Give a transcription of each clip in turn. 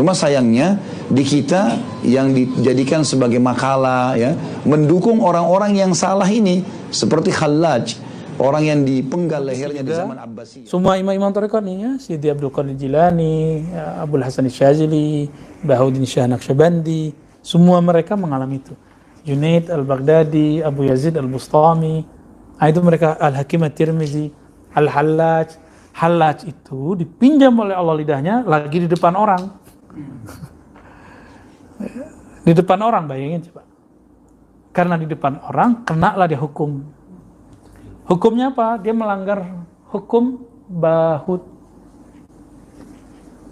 Cuma sayangnya di kita yang dijadikan sebagai makalah ya, mendukung orang-orang yang salah ini seperti Khallaj, orang yang dipenggal lehernya di zaman Abbasiyah. Semua imam-imam tarekat nih ya, Sidi Abdul Qadir Jilani, Abdul Hasan Syazili, Bahuddin Shah Naqsyabandi, semua mereka mengalami itu. Junaid Al-Baghdadi, Abu Yazid Al-Bustami, itu mereka, Al-Hakim At-Tirmizi, Al-Hallaj. Hallaj itu dipinjam oleh Allah lidahnya lagi di depan orang. Di depan orang, bayangin coba. Karena di depan orang, kenalah dia hukum. Hukumnya apa? Dia melanggar hukum bahut.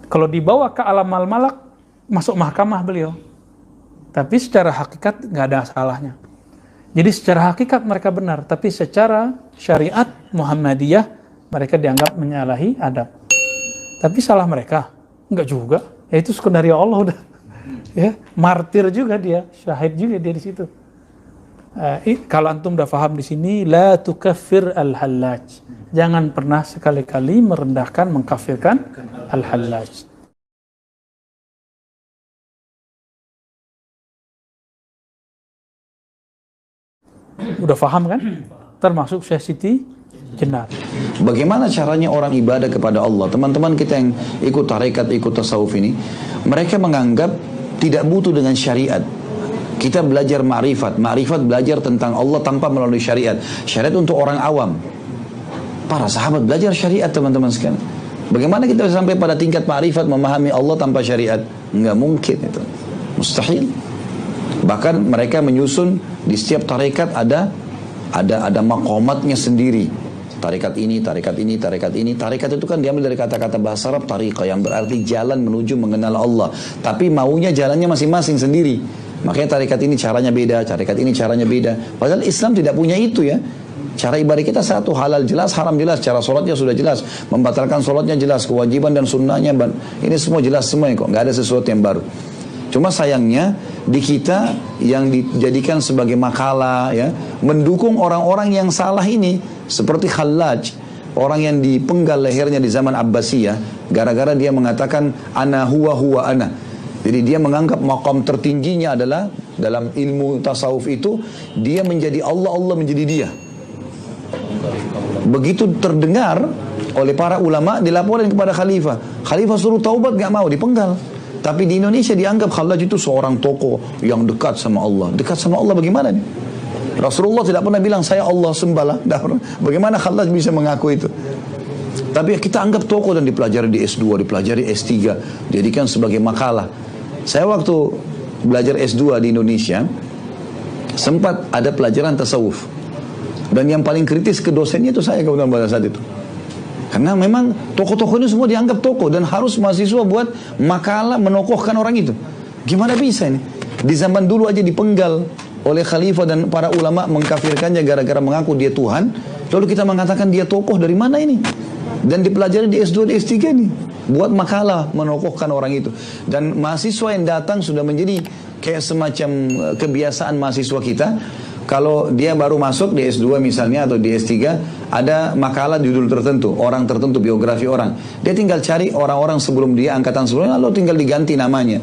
Kalau dibawa ke alam al-malak, masuk mahkamah beliau. Tapi secara hakikat nggak ada salahnya. Jadi secara hakikat mereka benar, tapi secara syariat Muhammadiyah mereka dianggap menyalahi adab. Tapi salah mereka? Enggak juga. Ya itu skenario Allah udah. Ya, martir juga dia, syahid juga dia di situ. Kalau antum udah paham di sini, la tukaffir al-Hallaj. Jangan pernah sekali-kali merendahkan, mengkafirkan al-Hallaj. Udah paham kan? Termasuk Syekh Siti Jenar. Bagaimana caranya orang ibadah kepada Allah? Teman-teman kita yang ikut tarekat, ikut tasawuf ini, mereka menganggap tidak butuh dengan syariat. Kita belajar ma'rifat. Ma'rifat belajar tentang Allah tanpa melalui syariat. Syariat untuk orang awam. Para sahabat belajar syariat, teman-teman sekalian. Bagaimana kita sampai pada tingkat ma'rifat memahami Allah tanpa syariat? Enggak mungkin itu. Mustahil. Bahkan mereka menyusun di setiap tarekat ada maqamatnya sendiri. Tarekat ini, tarekat ini, tarekat ini. Tarekat itu kan diambil dari kata-kata bahasa Arab tariqah, yang berarti jalan menuju mengenal Allah. Tapi maunya jalannya masing-masing sendiri. Makanya tarekat ini caranya beda, tarekat ini caranya beda. Padahal Islam tidak punya itu ya. Cara ibadah kita satu, halal jelas, haram jelas. Cara sholatnya sudah jelas, membatalkan sholatnya jelas, kewajiban dan sunnahnya. Ini semua jelas semua kok, nggak ada sesuatu yang baru. Cuma sayangnya di kita yang dijadikan sebagai makalah ya, mendukung orang-orang yang salah ini seperti Khallaj, orang yang dipenggal lehernya di zaman Abbasiyah gara-gara dia mengatakan ana huwa ana. Jadi dia menganggap maqam tertingginya adalah dalam ilmu tasawuf itu dia menjadi Allah, Allah menjadi dia. Begitu terdengar oleh para ulama, dilaporkan kepada khalifah. Khalifah suruh taubat, gak mau, dipenggal. Tapi di Indonesia dianggap Khallaj itu seorang tokoh yang dekat sama Allah. Dekat sama Allah bagaimana nih? Rasulullah tidak pernah bilang saya Allah sembahlah. Bagaimana Khallaj bisa mengaku itu? Tapi kita anggap tokoh dan dipelajari di S2, dipelajari S3, dijadikan sebagai makalah. Saya waktu belajar S2 di Indonesia sempat ada pelajaran tasawuf. Dan yang paling kritis ke dosennya itu saya kebetulan pada saat itu. Karena memang tokoh-tokoh ini semua dianggap tokoh dan harus mahasiswa buat makalah menokohkan orang itu. Gimana bisa ini? Di zaman dulu aja dipenggal oleh khalifah dan para ulama mengkafirkannya gara-gara mengaku dia Tuhan. Lalu kita mengatakan dia tokoh, dari mana ini? Dan dipelajari di S2 dan S3 nih. Buat makalah menokohkan orang itu. Dan mahasiswa yang datang sudah menjadi kayak semacam kebiasaan mahasiswa kita. Kalau dia baru masuk di S2 misalnya atau di S3, ada makalah judul tertentu, orang tertentu, biografi orang. Dia tinggal cari orang-orang sebelum dia, angkatan sebelumnya, lalu tinggal diganti namanya.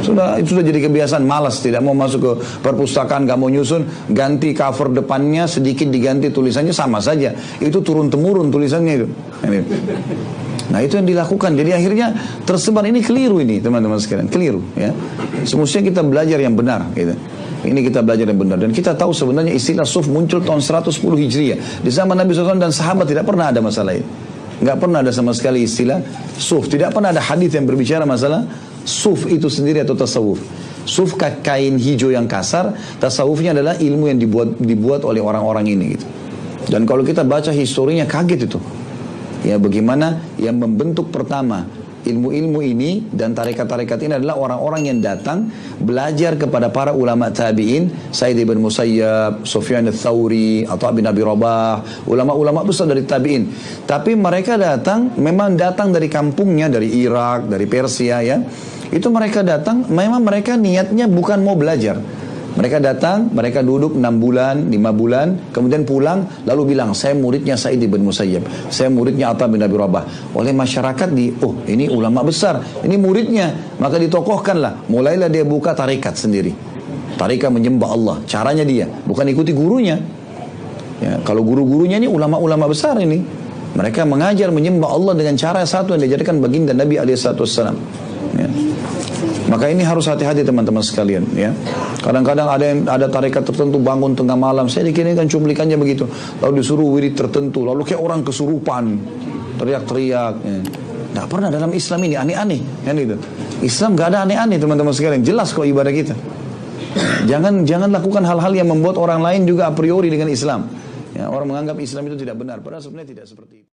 Itu sudah jadi kebiasaan, malas, tidak mau masuk ke perpustakaan, gak mau nyusun, ganti cover depannya, sedikit diganti tulisannya, sama saja. Itu turun-temurun tulisannya itu. Nah itu yang dilakukan. Jadi akhirnya tersebar, ini keliru ini teman-teman sekalian, keliru ya. Semestinya kita belajar yang benar gitu. Ini kita belajar yang benar. Dan kita tahu sebenarnya istilah suf muncul tahun 110 Hijriah. Di zaman Nabi SAW dan sahabat tidak pernah ada masalah ini. Nggak pernah ada sama sekali istilah suf. Tidak pernah ada hadis yang berbicara masalah suf itu sendiri atau tasawuf. Suf kain hijau yang kasar. Tasawufnya adalah ilmu yang dibuat oleh orang-orang ini gitu. Dan kalau kita baca historinya kaget itu. Ya bagaimana yang membentuk pertama ilmu-ilmu ini dan tarekat-tarekat ini adalah orang-orang yang datang belajar kepada para ulama tabi'in, Sa'id ibn Musayyab, Sufyan ats-Tsauri, Atha bin Abi Rabah, ulama-ulama besar dari tabi'in. Tapi mereka memang datang dari kampungnya, dari Irak, dari Persia ya. Itu mereka datang, memang mereka niatnya bukan mau belajar, Mereka datang, mereka duduk 6 bulan, 5 bulan, kemudian pulang, lalu bilang, saya muridnya Sa'id bin Musayyab, saya muridnya Atha bin Abi Rabah. Oleh masyarakat ini ulama besar, ini muridnya, maka ditokohkanlah. Mulailah dia buka tarekat sendiri. Tarekat menyembah Allah, caranya dia, bukan ikuti gurunya. Ya, kalau guru-gurunya ini ulama-ulama besar ini, mereka mengajar menyembah Allah dengan cara satu yang diajarkan baginda Nabi SAW. Ya. Maka ini harus hati-hati teman-teman sekalian. Ya. Kadang-kadang ada tarekat tertentu bangun tengah malam, saya dikirimkan cuplikannya begitu, lalu disuruh wirid tertentu, lalu kayak orang kesurupan, teriak-teriak. Ya. Nggak pernah dalam Islam ini aneh-aneh, kan itu. Islam nggak ada aneh-aneh teman-teman sekalian, jelas kok ibadah kita. Jangan lakukan hal-hal yang membuat orang lain juga a priori dengan Islam. Ya, orang menganggap Islam itu tidak benar, padahal sebenarnya tidak seperti itu.